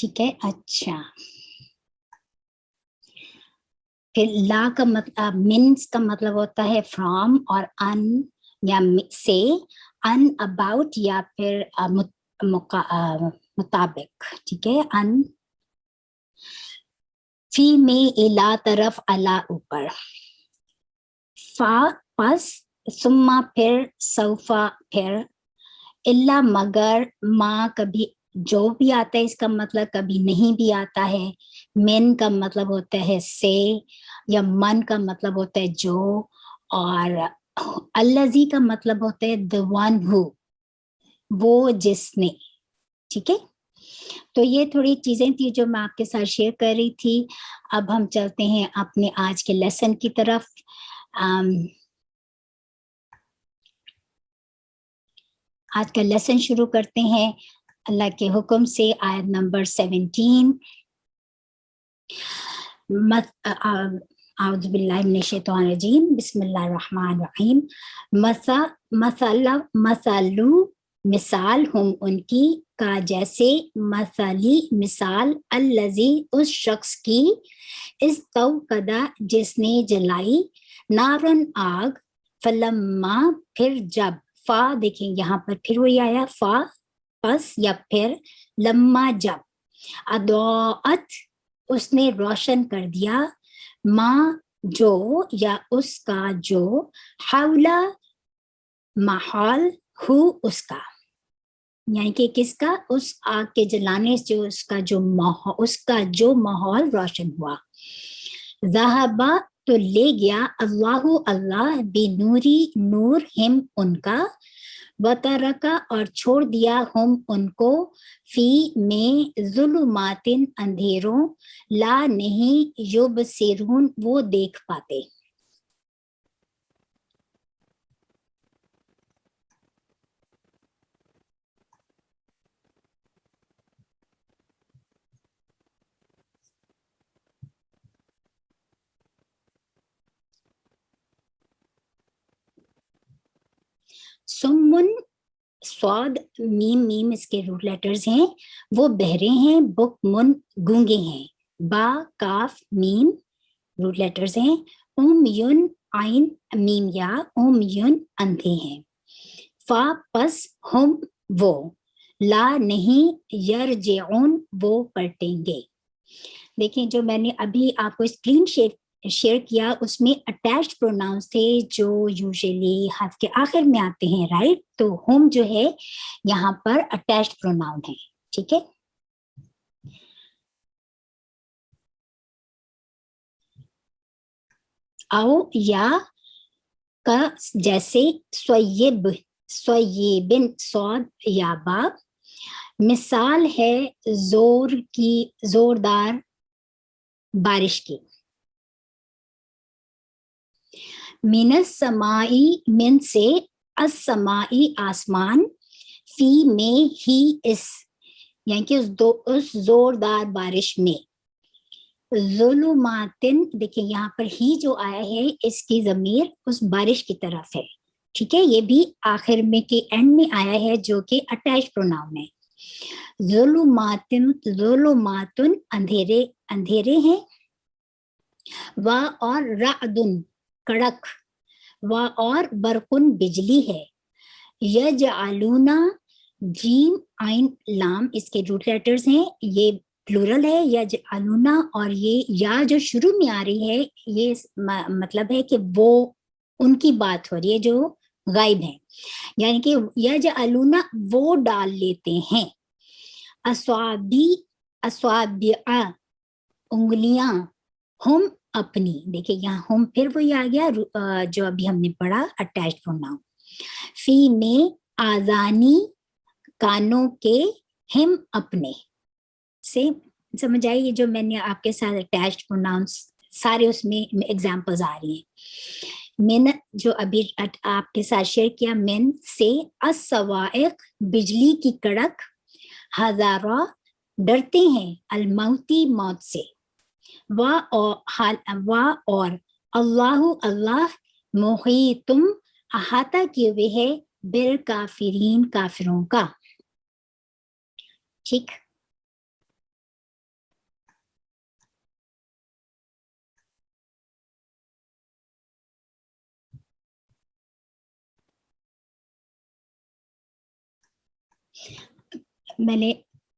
ٹھیک ہے. اچھا پھر لا کا مطلب مینس کا مطلب ہوتا ہے فرام اور ان یا سے، ان اباؤٹ یا پھر مطابق. ٹھیک ہے. ان فی میں الا طرف الا اوپر، فا پس، ثم پھر، سوفا پھر، الا مگر، ما کبھی جو بھی آتا ہے اس کا مطلب کبھی نہیں بھی آتا ہے، من کا مطلب ہوتا ہے سے، یا من کا مطلب ہوتا ہے جو، اور الذی کا مطلب ہوتا ہے the one who، وہ جس نے. ٹھیک ہے. تو یہ تھوڑی چیزیں تھی جو میں آپ کے ساتھ شیئر کر رہی تھی. اب ہم چلتے ہیں اپنے آج کے لیسن کی طرف. آج کا لیسن شروع کرتے ہیں اللہ کے حکم سے. آیت نمبر 17. اعوذ باللہ من الشیطان الرجیم، بسم اللہ الرحمن الرحیم. مثالو مثال، ہم ان کی، کا جیسے، مثالی مثال، الذی اس شخص کی، استوقدا جس نے جلائی، نارن آگ، فلما پھر جب، فا دیکھیں یہاں پر پھر وہی آیا، فا پس یا پھر، لما جب، اضاءت اس نے روشن کر دیا، ماں جو یا اس کا جو، حولا ماحول ہو اس کا، یعنی کہ کس کا، اس آگ کے جلانے سے اس کا جو ماحول روشن ہوا. ذہبا تو لے گیا، اللہ اللہ، بنوری نور، ہم ان کا، وترکا اور چھوڑ دیا، ہم ان کو، فی میں، ظلمات اندھیروں، لا نہیں، یبصرون وہ دیکھ پاتے. سمن، سواد، میم میم اس کے روٹ لیٹرز ہیں، وہ بہرے ہیں، بک من گونگے ہیں، با کاف میم روٹ لیٹرز ہیں، یون عین میم یا، یون اندھے ہیں، فا پس، ہم وہ، لا نہیں، یرجعون وہ پلٹیں گے. دیکھیں جو میں نے ابھی آپ کو اسکرین شیئر کیا اس میں اٹیچڈ پروناؤنس تھے جو یوزلی حرف کے آخر میں آتے ہیں، رائٹ. تو ہم جو ہے یہاں پر اٹیچڈ پروناؤن ہے. ٹھیک ہے. او یا کا جیسے، سویب، سویبن، سود یا با، مثال ہے زور کی، زوردار بارش کی. من السمائی، من سے، السمائی آسمان، فی میں ہی اس، یعنی کہ اس زوردار بارش میں، ظلماتن دیکھیں یہاں پر ہی جو آیا ہے اس کی ضمیر اس بارش کی طرف ہے. ٹھیک ہے. یہ بھی آخر میں کے اینڈ میں آیا ہے جو کہ اٹیچ پروناؤن ہے. ظلماتن، ظلماتن اندھیرے، اندھیرے ہیں، و اور رعدن کڑک، و اور برقن بجلی ہے، یجعلون، جیم عین لام اس کے روٹ لیٹرز ہیں، یہ پلورل ہے، یجعلون، اور یہ یا جو شروع میں آ رہی ہے یہ مطلب ہے کہ وہ ان کی بات ہو رہی ہے جو غائب ہیں، یعنی کہ یجعلون وہ ڈال لیتے ہیں، اصابی، اصابع انگلیاں، ہم اپنی، دیکھیں یہاں ہم پھر وہی آ گیا جو ابھی ہم نے پڑھا اٹیچڈ پروناؤن، فی میں آذانی کانوں کے، ہم اپنے سے، سمجھ آئی یہ جو میں نے آپ کے ساتھ اٹیچڈ پروناؤنس سارے اس میں ایگزامپلز آ رہی ہیں. من جو ابھی آپ کے ساتھ شیئر کیا، من سے، الصواعق بجلی کی کڑک، ہزارہ ڈرتے ہیں، الموتی موت سے، اور اللہ اللہ محیطم احاطہ کیے ہوئے ہے، بالکافرین کافروں کا. ٹھیک. میں نے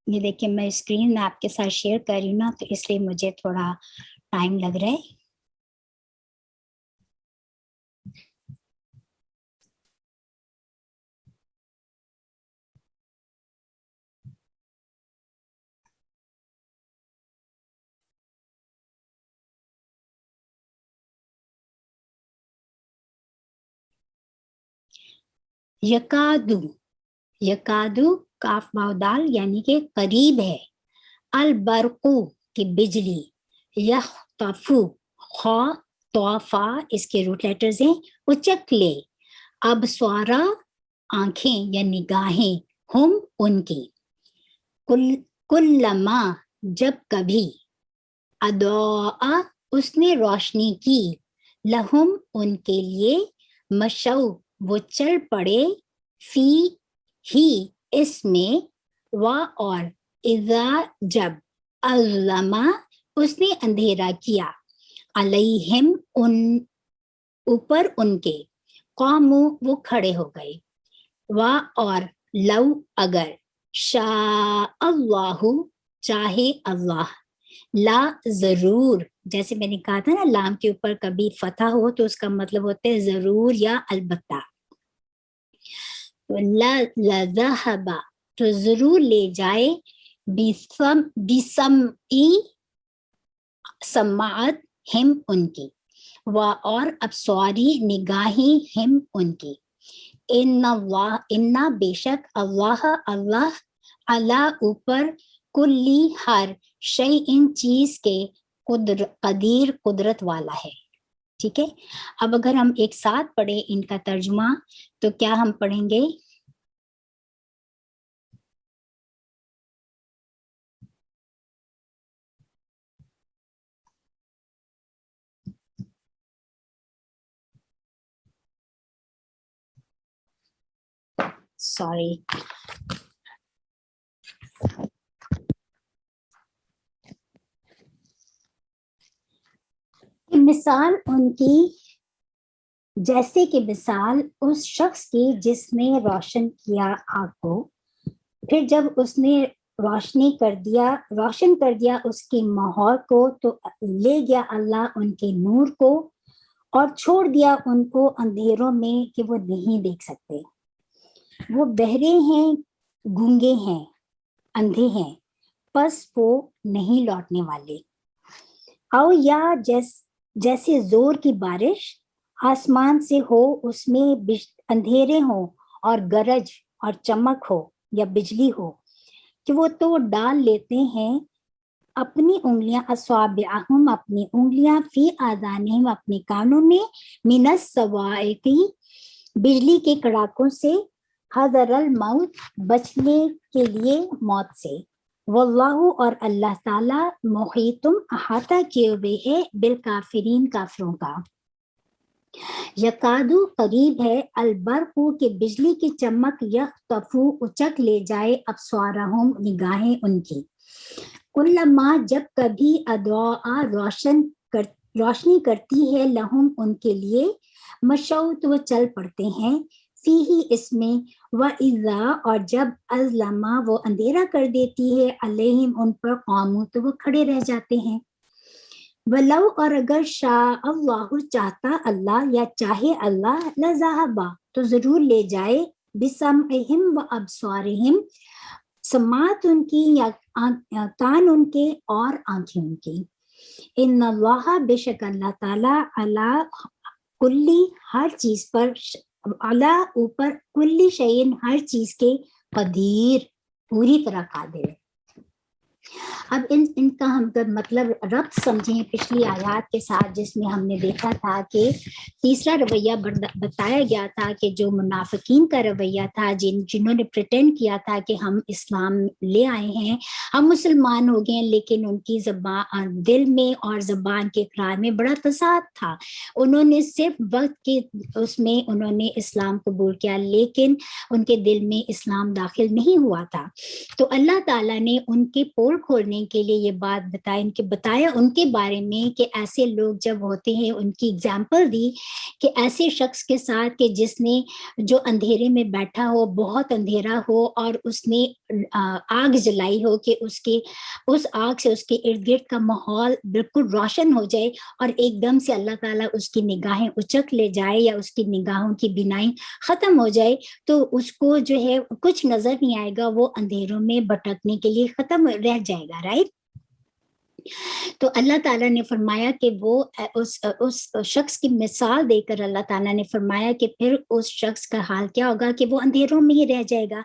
یہ دیکھیں میں اسکرین آپ کے ساتھ شیئر کر رہی ہوں نا، تو اس لیے مجھے تھوڑا ٹائم لگ رہا ہے. یکادو، یکادو کاف واو دال یعنی کہ قریب ہے. البرقو کی بجلی، یخطفو خا توفا اس کے روٹ لیٹرز ہیں، اچک لے. ابصارا آنکھیں یا نگاہیں، ہم ان کی. کلما جب کبھی، اضاء اس نے روشنی کی، لہم ان کے لیے، مشو وہ چل پڑے، فی ہی اس میں، وا اور، اذا جب، اظلما اس نے اندھیرا کیا، علیہم ان اوپر ان کے، قامو وہ کھڑے ہو گئے، وا اور، لو اگر، شاء اللہ چاہے اللہ، لا ضرور، جیسے میں نے کہا تھا نا لام کے اوپر کبھی فتح ہو تو اس کا مطلب ہوتا ہے ضرور یا البتہ. لذہب تو ضرور لے جائے، بسمعی سماعت ہم ان کی، و اور ابصاری نگاہیں ہم ان کی. ان اللہ انا بے شک اللہ اللہ، علی اوپر، کلی ہر، شیء ان چیز کے، قدیر قدرت والا ہے. ٹھیک ہے، اب اگر ہم ایک ساتھ پڑھیں ان کا ترجمہ تو کیا ہم پڑھیں گے؟ سوری، مثال ان کی جیسے کہ مثال اس شخص کی جس نے روشن کیا آگ کو، پھر جب اس نے روشن کر دیا اس کی ماحول کو، تو لے گیا اللہ ان کے نور کو اور چھوڑ دیا ان کو اندھیروں میں کہ وہ نہیں دیکھ سکتے. وہ بہرے ہیں، گونگے ہیں، اندھے ہیں، پس وہ نہیں لوٹنے والے. او یا جیسے زور کی بارش آسمان سے ہو، اس میں اندھیرے ہوں اور گرج اور چمک ہو یا بجلی ہو، کہ وہ تو ڈال لیتے ہیں اپنی انگلیاں، اصابعہم اپنی انگلیاں، فی آذانہم اپنے کانوں میں، من الصواعق بجلی کے کڑاکوں سے، حذر الموت بچنے کے لیے موت سے. واللہ اور اللہ تعالیٰ، محیطم احاطہ کیے ہوئے ہے، بالکافرین کافروں کا. یکادو قریب ہے، البرقو کے بجلی کی چمک، یخطفو اچک لے جائے، ابصارہم نگاہیں ان کی. کلما جب کبھی، اضاء روشنی کرتی ہے، لہم ان کے لیے، مشو تو وہ چل پڑتے ہیں، فی ہی اس میں، وَإِذَا اور جب، اظلما وہ اندھیرا کر دیتی ہے، علیہم ان پر، قامو تو وہ کھڑے رہ جاتے ہیں. ولو اور اگر، شاء اللہ چاہتا اللہ یا چاہے اللہ، لذہبا تو ضرور لے جائے، بسمعہم و ابصارہم سماعت ان کی یا کان ان کے اور آنکھیں ان کی. ان اللہ بے شک اللہ تعالیٰ، علی کلی ہر چیز پر، علی اوپر، کلی شیء ہر چیز کے، قدیر پوری طرح قادر ہے. اب ان کا ہم مطلب ربط سمجھیں پچھلی آیات کے ساتھ، جس میں ہم نے دیکھا تھا کہ تیسرا رویہ بتایا گیا تھا کہ جو منافقین کا رویہ تھا، جنہوں نے پریٹینڈ کیا تھا کہ ہم اسلام لے آئے ہیں، ہم مسلمان ہو گئے ہیں، لیکن ان کی زبان، دل میں اور زبان کے اقرار میں بڑا تضاد تھا. انہوں نے صرف وقت کے اس میں انہوں نے اسلام قبول کیا، لیکن ان کے دل میں اسلام داخل نہیں ہوا تھا. تو اللہ تعالیٰ نے ان کے پول کھولنے کے لیے یہ بات بتایا ان کے بارے میں کہ ایسے لوگ جب ہوتے ہیں، ان کی اگزامپل دی کہ ایسے شخص کے ساتھ کہ جس نے جو اندھیرے میں بیٹھا ہو، بہت اندھیرا ہو، اور اس نے آگ جلائی ہو کہ اس آگ سے اس کے ارد گرد کا ماحول بالکل روشن ہو جائے، اور ایک دم سے اللہ تعالیٰ اس کی نگاہیں اچک لے جائے یا اس کی نگاہوں کی بینائی ختم ہو جائے، تو اس کو جو ہے کچھ نظر نہیں آئے گا، وہ اندھیروں میں بھٹکنے کے لیے ختم رہ جائے گا، رائٹ؟ تو اللہ تعالیٰ نے فرمایا کہ وہ اس شخص کی مثال دے کر اللہ تعالیٰ نے فرمایا کہ پھر اس شخص کا حال کیا ہوگا کہ وہ اندھیروں میں ہی رہ جائے گا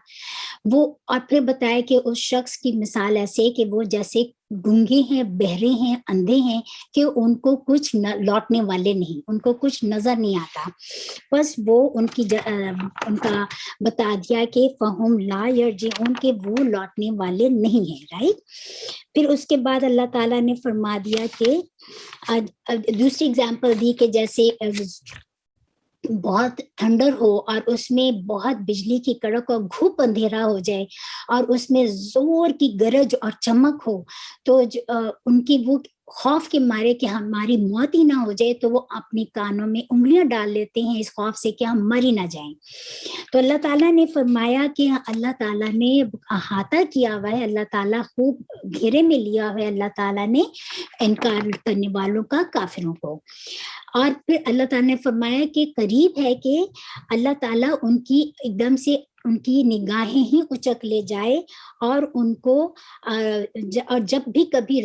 وہ، اور پھر بتایا کہ اس شخص کی مثال ایسے کہ وہ جیسے گونگے ہیں، بہرے ہیں، اندھے ہیں، کہ ان کو کچھ لوٹنے والے نہیں، ان کو کچھ نظر نہیں آتا، بس وہ ان کا بتا دیا کہ فہم لا یرجعون، کہ وہ لوٹنے والے نہیں ہیں، رائٹ؟ پھر اس کے بعد اللہ تعالیٰ نے فرما دیا کہ دوسری اگزامپل دی کہ جیسے بہت ٹھنڈر ہو اور اس میں بہت بجلی کی کڑک اور گھوپ اندھیرا ہو جائے اور اس میں زور کی گرج اور چمک ہو، تو ان کی وہ خوف کے مارے کہ ہماری موت ہی نہ ہو جائے، تو وہ اپنے کانوں میں انگلیاں ڈال لیتے ہیں اس خوف سے کہ ہم مر ہی نہ جائیں۔ تو اللہ تعالیٰ نے فرمایا کہ اللہ تعالیٰ نے احاطہ کیا ہوا ہے، اللہ تعالیٰ خوب گھیرے میں لیا ہوا ہے اللہ تعالیٰ نے انکار کرنے والوں کا، کافروں کو۔ اور پھر اللہ تعالیٰ نے فرمایا کہ قریب ہے کہ اللہ تعالیٰ ان کی ایک دم سے ان کی نگاہیں ہی اچک لے جائے، اور ان کو اور جب بھی کبھی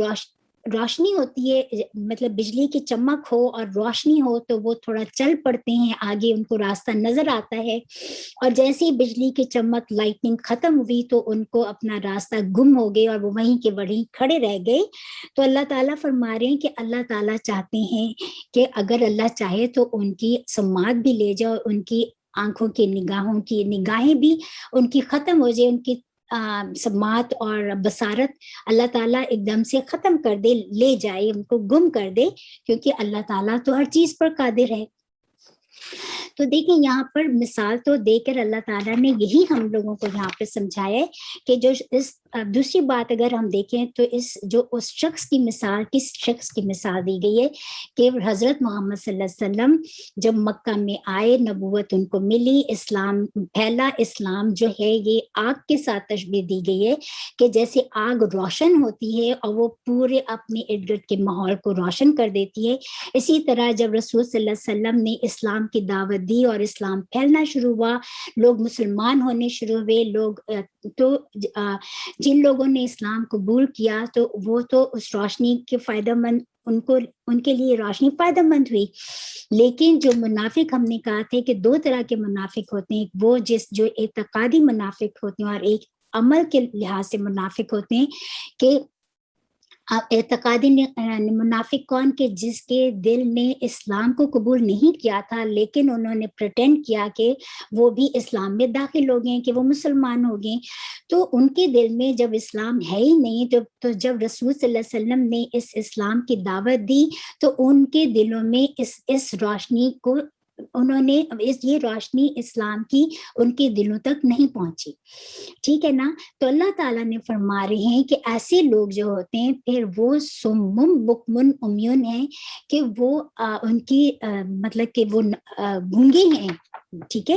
روشنی ہوتی ہے، مطلب بجلی کی چمک ہو اور روشنی ہو، تو وہ تھوڑا چل پڑتے ہیں آگے، ان کو راستہ نظر آتا ہے، اور جیسے ہی بجلی کی چمک لائٹنگ ختم ہوئی تو ان کو اپنا راستہ گم ہو گئے اور وہ وہیں کے وہیں کھڑے رہ گئے۔ تو اللہ تعالیٰ فرما رہے ہیں کہ اللہ تعالیٰ چاہتے ہیں کہ اگر اللہ چاہے تو ان کی سماعت بھی لے جائے، ان کی آنکھوں کی نگاہوں کی نگاہیں بھی ان کی ختم ہو جائے، ان کی سماعت اور بصارت اللہ تعالیٰ ایک دم سے ختم کر دے، لے جائے، ان کو گم کر دے، کیونکہ اللہ تعالیٰ تو ہر چیز پر قادر ہے۔ تو دیکھیں یہاں پر مثال تو دے کر اللہ تعالیٰ نے یہی ہم لوگوں کو یہاں پہ سمجھایا ہے کہ جو اس دوسری بات اگر ہم دیکھیں تو اس شخص کی مثال، کس شخص کی مثال دی گئی ہے کہ حضرت محمد صلی اللہ علیہ وسلم جب مکہ میں آئے، نبوت ان کو ملی، اسلام پھیلا، اسلام جو ہے یہ آگ کے ساتھ تشبیہ دی گئی ہے کہ جیسے آگ روشن ہوتی ہے اور وہ پورے اپنے ارد گرد کے ماحول کو روشن کر دیتی ہے، اسی طرح جب رسول صلی اللہ علیہ وسلم نے اسلام کی دعوت دی اور اسلام پھیلنا شروع ہوا، لوگ مسلمان ہونے شروع ہوئے، تو جن لوگوں نے اسلام قبول کیا تو وہ تو اس روشنی کے فائدہ مند، ان کے لیے روشنی فائدہ مند ہوئی، لیکن جو منافق ہم نے کہا تھے کہ دو طرح کے منافق ہوتے ہیں، وہ جو اعتقادی منافق ہوتے ہیں اور ایک عمل کے لحاظ سے منافق ہوتے ہیں، کہ اعتقادی منافق کون، کہ جس کے دل نے اسلام کو قبول نہیں کیا تھا لیکن انہوں نے پریٹینڈ کیا کہ وہ بھی اسلام میں داخل ہو گئے، کہ وہ مسلمان ہو گئے، تو ان کے دل میں جب اسلام ہے ہی نہیں، تو جب رسول صلی اللہ علیہ وسلم نے اس اسلام کی دعوت دی تو ان کے دلوں میں اس روشنی کو یہ روشنی اسلام کی ان کے دلوں تک نہیں پہنچی، ٹھیک ہے نا؟ تو اللہ تعالیٰ نے فرما رہے ہیں کہ ایسے لوگ جو ہوتے ہیں پھر وہ سمم بکمن امیون ہیں، کہ وہ ان کی مطلب کہ وہ گونگے ہیں، ٹھیک ہے،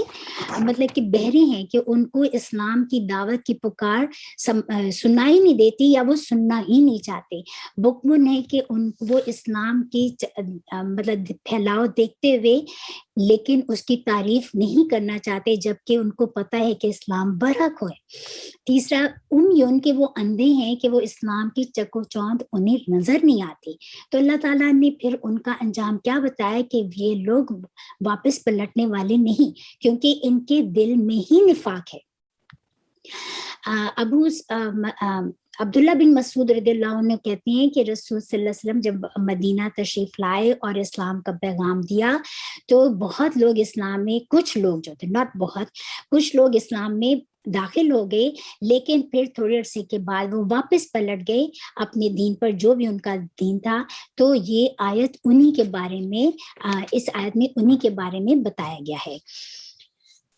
مطلب کہ بہرے ہیں، کہ ان کو اسلام کی دعوت کی پکار سنائی نہیں دیتی یا وہ سننا ہی نہیں چاہتے۔ بکمن ہے کہ وہ اسلام کی مطلب پھیلاؤ دیکھتے ہوئے لیکن اس کی تعریف نہیں کرنا چاہتے، جبکہ ان کو پتہ ہے کہ اسلام برحق ہے۔ تیسرا امیون، کہ وہ اندھے ہیں، کہ وہ اسلام کی چک و چوند انہیں نظر نہیں آتی۔ تو اللہ تعالیٰ نے پھر ان کا انجام کیا بتایا کہ یہ لوگ واپس پلٹنے والے نہیں، کیونکہ ان کے دل میں ہی نفاق ہے۔ عبداللہ بن مسعود رضی اللہ عنہ کہتے ہیں کہ رسول صلی اللہ علیہ وسلم جب مدینہ تشریف لائے اور اسلام کا پیغام دیا تو بہت لوگ اسلام میں، کچھ لوگ جو تھے، ناٹ بہت، کچھ لوگ اسلام میں داخل ہو گئے، لیکن پھر تھوڑے عرصے کے بعد وہ واپس پلٹ گئے اپنے دین پر، جو بھی ان کا دین تھا۔ تو یہ آیت انہی کے بارے میں، اس آیت میں انہی کے بارے میں بتایا گیا ہے،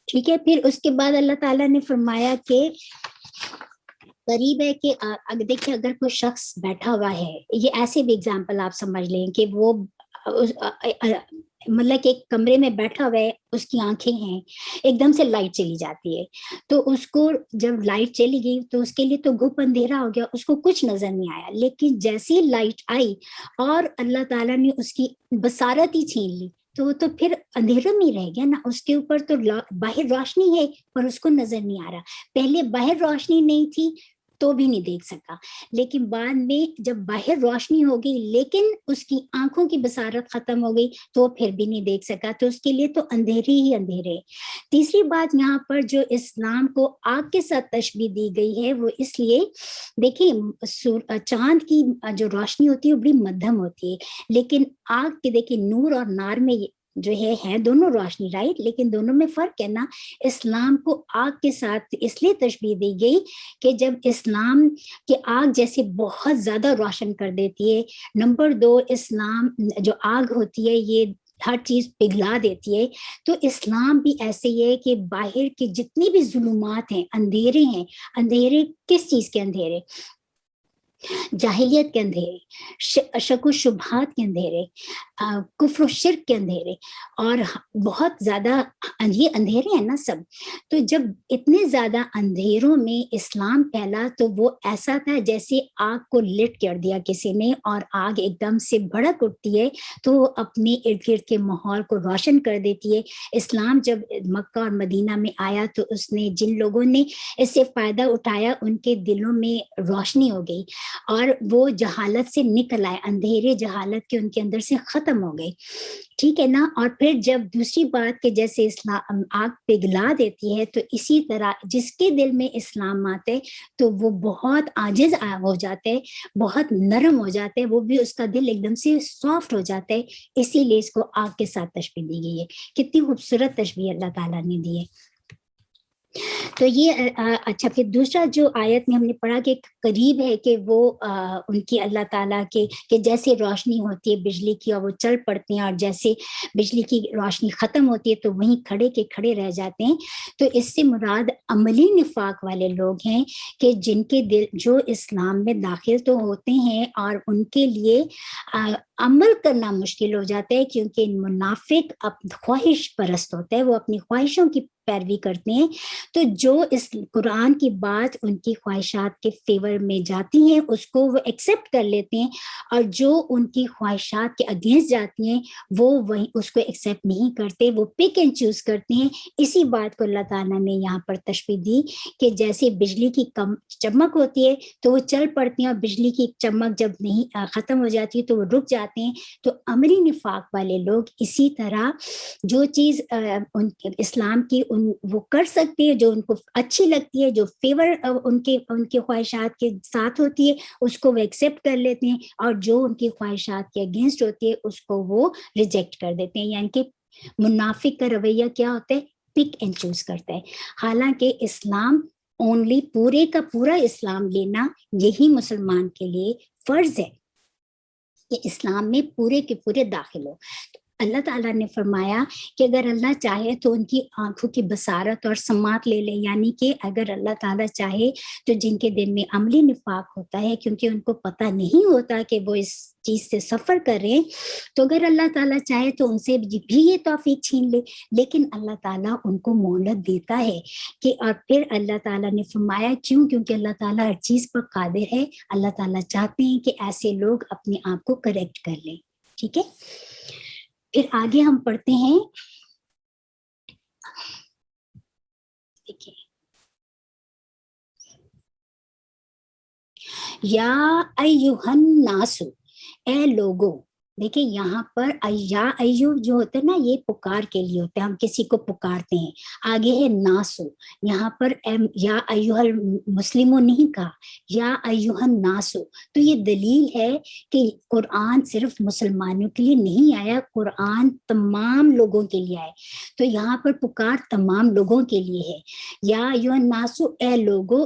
ٹھیک ہے۔ پھر اس کے بعد اللہ تعالیٰ نے فرمایا کہ قریب ہے کہ دیکھیے اگر کوئی شخص بیٹھا ہوا ہے، یہ ایسے بھی اگزامپل آپ سمجھ لیں کہ وہ مطلب کہ ایک کمرے میں بیٹھا ہوا ہے، اس کی آنکھیں ہیں، ایک دم سے لائٹ چلی جاتی ہے، تو اس کو جب لائٹ چلی گئی تو اس کے لیے تو گھپ اندھیرا ہو گیا، اس کو کچھ نظر نہیں آیا، لیکن جیسے ہی لائٹ آئی اور اللہ تعالیٰ نے اس کی بصارت ہی چھین لی تو وہ تو پھر اندھیرے میں ہی رہ گیا نا، اس کے اوپر تو باہر روشنی ہے پر اس کو نظر نہیں آ رہا، پہلے باہر روشنی نہیں تھی تو بھی نہیں دیکھ سکا، لیکن بعد میں جب باہر روشنی ہو گئی لیکن اس کی آنکھوں کی بصارت ختم ہو گئی تو پھر بھی نہیں دیکھ سکا، تو اس کے لیے تو اندھیرے ہی اندھیرے۔ تیسری بات یہاں پر جو اسلام کو آگ کے ساتھ تشبیہ دی گئی ہے وہ اس لیے، دیکھیں چاند کی جو روشنی ہوتی ہے وہ بڑی مدھم ہوتی ہے، لیکن آگ کے دیکھیں نور اور نار میں جو ہے دونوں روشنی، رائٹ، لیکن دونوں میں فرق ہے نا۔ اسلام کو آگ کے ساتھ اس لیے تشبیہ دی گئی کہ جب اسلام کی آگ جیسے بہت زیادہ روشن کر دیتی ہے، نمبر 2 اسلام جو آگ ہوتی ہے یہ ہر چیز پگھلا دیتی ہے، تو اسلام بھی ایسے ہی ہے کہ باہر کے جتنی بھی ظلمات ہیں، اندھیرے ہیں، اندھیرے کس چیز کے اندھیرے؟ جاہلیت کے اندھیرے، شک و شبہات کے اندھیرے، کفر و شرک کے اندھیرے، اور بہت زیادہ یہ اندھیرے ہیں نا سب، تو جب اتنے زیادہ اندھیروں میں اسلام پھیلا تو وہ ایسا تھا جیسے آگ کو لٹ کر دیا کسی نے، اور آگ ایک دم سے بھڑک اٹھتی ہے تو وہ اپنے ارد گرد کے ماحول کو روشن کر دیتی ہے۔ اسلام جب مکہ اور مدینہ میں آیا تو اس نے جن لوگوں نے اس سے فائدہ اٹھایا ان کے دلوں میں روشنی ہو گئی اور وہ جہالت سے نکل آئے، اندھیرے جہالت کے ان کے اندر سے ختم ہو گئے، ٹھیک ہے نا۔ اور پھر جب دوسری بات کہ جیسے اسلام آگ پگھلا دیتی ہے تو اسی طرح جس کے دل میں اسلام آتے تو وہ بہت عاجز ہو جاتے، بہت نرم ہو جاتے، وہ بھی اس کا دل ایک دم سے سافٹ ہو جاتا ہے، اسی لیے اس کو آگ کے ساتھ تشبیہ دی گئی ہے۔ کتنی خوبصورت تشبیہ اللہ تعالیٰ نے دی ہے۔ تو یہ اچھا، پھر دوسرا جو آیت میں ہم نے پڑھا کہ قریب ہے کہ وہ ان کی اللہ تعالیٰ کے کہ جیسے روشنی ہوتی ہے بجلی کی اور وہ چل پڑتے ہیں، اور جیسے بجلی کی روشنی ختم ہوتی ہے تو وہیں کھڑے کے کھڑے رہ جاتے ہیں، تو اس سے مراد عملی نفاق والے لوگ ہیں کہ جن کے دل جو اسلام میں داخل تو ہوتے ہیں اور ان کے لیے عمل کرنا مشکل ہو جاتا ہے، کیونکہ منافق خواہش پرست ہوتا ہے، وہ اپنی خواہشوں کی پیروی کرتے ہیں، تو جو اس قرآن کی بات ان کی خواہشات کے فیور میں جاتی ہیں اس کو وہ ایکسیپٹ کر لیتے ہیں، اور جو ان کی خواہشات کے اگینسٹ جاتی ہیں وہ وہی اس کو ایکسیپٹ نہیں کرتے، وہ پک اینڈ چوز کرتے ہیں۔ اسی بات کو اللہ تعالیٰ نے یہاں پر تشبیہ دی کہ جیسے بجلی کی کم چمک ہوتی ہے تو وہ چل پڑتی ہیں، اور بجلی کی چمک جب نہیں ختم ہو جاتی ہے تو وہ رک جاتے ہیں، تو عملی نفاق والے لوگ اسی طرح جو چیز اسلام کی وہ کر سکتے ہیں، جو ان کو اچھی لگتی ہے، جو فیور ان کے خواہشات کے ساتھ ہوتی ہے اس کو وہ ایکسیپٹ کر لیتے ہیں، اور جو ان کی خواہشات کے اگینسٹ ہوتی ہے اس کو وہ ریجیکٹ کر دیتے ہیں۔ یعنی کہ منافق کا رویہ کیا ہوتا ہے؟ پک اینڈ چوز کرتا ہے، حالانکہ اسلام اونلی پورے کا پورا اسلام لینا یہی مسلمان کے لیے فرض ہے کہ اسلام میں پورے کے پورے داخل ہو۔ اللہ تعالیٰ نے فرمایا کہ اگر اللہ چاہے تو ان کی آنکھوں کی بصارت اور سماعت لے لے، یعنی کہ اگر اللہ تعالیٰ چاہے تو جن کے دل میں عملی نفاق ہوتا ہے کیونکہ ان کو پتہ نہیں ہوتا کہ وہ اس چیز سے سفر کر رہے ہیں، تو اگر اللہ تعالیٰ چاہے تو ان سے بھی یہ توفیق چھین لے، لیکن اللہ تعالیٰ ان کو مہلت دیتا ہے کہ، اور پھر اللہ تعالیٰ نے فرمایا کیوں؟ کیونکہ اللہ تعالیٰ ہر چیز پر قادر ہے، اللہ تعالیٰ چاہتے ہیں کہ ایسے لوگ اپنے آپ کو کریکٹ کر لیں، ٹھیک ہے۔ پھر آگے ہم پڑھتے ہیں، دیکھیں، یا ایھا الناس، اے لوگو، دیکھیں یہاں پر یا ایو جو ہوتا ہے نا یہ پکار کے لیے ہوتا ہے، ہم کسی کو پکارتے ہیں، آگے ہے ناسو، یہاں پر یا ایھا المسلمون نہیں کہا، یا ایھا الناسو، تو یہ دلیل ہے کہ قرآن صرف مسلمانوں کے لیے نہیں آیا، قرآن تمام لوگوں کے لیے آئے، تو یہاں پر پکار تمام لوگوں کے لیے ہے۔ یا ایھا الناسو، اے لوگو،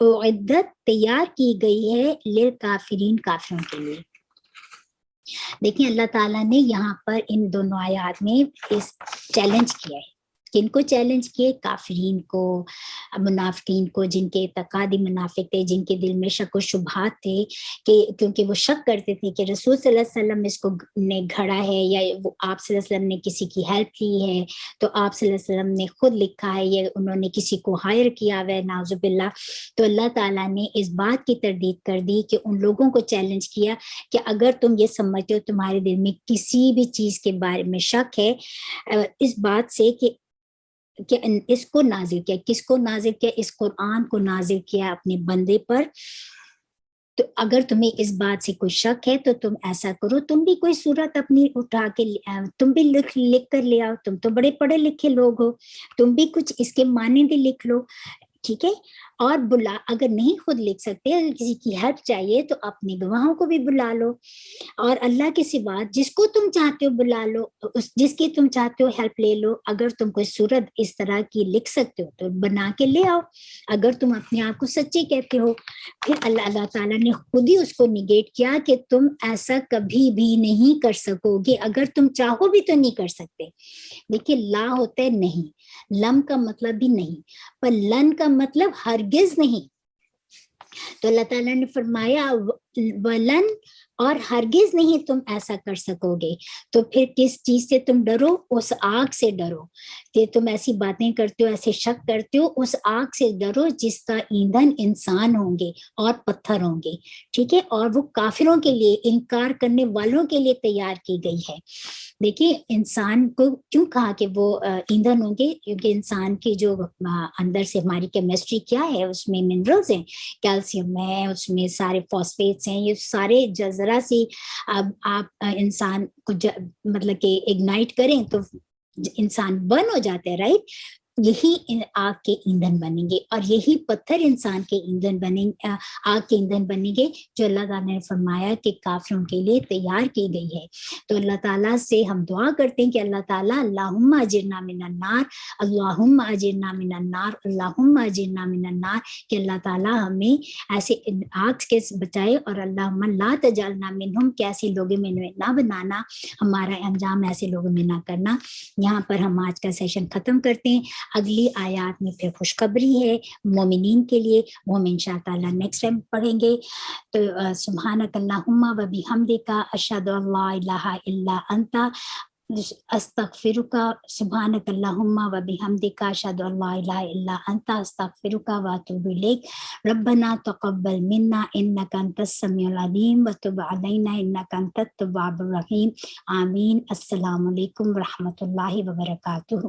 اعدت تیار کی گئی ہے للکافرین کافروں کے لیے. دیکھیں اللہ تعالیٰ نے یہاں پر ان دونوں آیات میں اس چیلنج کیا ہے. کن کو چیلنج کیے؟ کافرین کو، منافقین کو، جن کے اعتقادی منافق تھے، جن کے دل میں شک و شبہات تھے کہ کیونکہ وہ شک کرتے تھے کہ رسول صلی اللہ علیہ وسلم اس کو نے گھڑا ہے یا وہ آپ صلی اللہ علیہ وسلم نے کسی کی ہیلپ لی ہے، تو آپ صلی اللہ علیہ وسلم نے خود لکھا ہے یا انہوں نے کسی کو ہائر کیا ہوا ہے نعوذ باللہ. تو اللہ تعالیٰ نے اس بات کی تردید کر دی کہ ان لوگوں کو چیلنج کیا کہ اگر تم یہ سمجھتے ہو تمہارے دل میں کسی بھی چیز کے بارے میں شک ہے اس بات سے کہ اس کو نازل کیا، کس کو نازل کیا؟ اس قرآن کو نازل کیا اپنے بندے پر. تو اگر تمہیں اس بات سے کوئی شک ہے تو تم ایسا کرو، تم بھی کوئی صورت اپنی اٹھا کے تم بھی لکھ کر لے آؤ، تم تو بڑے پڑھے لکھے لوگ ہو، تم بھی کچھ اس کے معنی بھی لکھ لو، ٹھیک ہے. اور اگر نہیں خود لکھ سکتے، اگر کسی کی ہیلپ چاہیے تو اپنے گواہوں کو بھی بلا لو، اور اللہ کے سوا جس کو تم چاہتے ہو بلا لو، جس کی تم چاہتے ہو ہیلپ لے لو. اگر تم کوئی صورت اس طرح کی لکھ سکتے ہو تو بنا کے لے آؤ، اگر تم اپنے آپ کو سچے کہتے ہو. پھر اللہ تعالیٰ نے خود ہی اس کو نگیٹ کیا کہ تم ایسا کبھی بھی نہیں کر سکو گے، اگر تم چاہو بھی تو نہیں کر سکتے. دیکھیے لا ہوتا ہے نہیں، لم کا مطلب بھی نہیں، پر لن کا مطلب ہرگز نہیں. تو اللہ تعالیٰ نے فرمایا ولن، اور ہرگز نہیں تم ایسا کر سکو گے. تو پھر کس چیز سے تم ڈرو؟ اس آگ سے ڈرو کہ تم ایسی باتیں کرتے ہو، ایسے شک کرتے ہو. اس آگ سے ڈرو جس کا ایندھن انسان ہوں گے اور پتھر ہوں گے، ٹھیک ہے، اور وہ کافروں کے لیے، انکار کرنے والوں کے لیے تیار کی گئی ہے. دیکھیے انسان کو کیوں کہا کہ وہ ایندھن ہوں گے؟ کیونکہ انسان کی جو اندر سے ہماری کیمسٹری کیا ہے، اس میں منرلز ہیں، کیلشیم ہے، اس میں سارے فاسفیٹس ہیں، یہ سارے ذرا سی اب آپ انسان کو مطلب کہ اگنائٹ کریں تو انسان برن ہو جاتا ہے، رائٹ. یہی آگ کے ایندھن بنیں گے، اور یہی پتھر انسان کے ایندھن بنیں، آگ کے ایندھن بنیں گے، جو اللہ تعالیٰ نے فرمایا کہ کافروں کے لیے تیار کی گئی ہے. تو اللہ تعالیٰ سے ہم دعا کرتے ہیں کہ اللہ تعالیٰ اللہم اجرنا من النار، اللہم اجرنا من النار، اللہم اجرنا من النار، کہ اللہ تعالیٰ ہمیں ایسے آگ کے بچائے، اور اللہم لا تجعلنا منہم، کہ ایسے لوگوں میں نہ بنانا، ہمارا انجام ایسے لوگوں میں نہ کرنا. یہاں پر ہم آج کا سیشن ختم کرتے ہیں. اگلی آیات میں پھر خوشخبری ہے مومنین کے لیے، وہ ہم انشاء اللہ نیکسٹ ٹائم پڑھیں گے. تو سبحانک اللہم و بحمدک، اشہد ان لا الہ الا انت، استغفرک. سبحانک اللہم و بحمدک، اشہد ان لا الہ الا انت، استغفرک و اتوب الیک. ربنا تقبل منا انک انت السمیع العلیم وتب علینا انک انت التواب الرحیم. آمین. السلام علیکم ورحمۃ اللہ وبرکاتہ.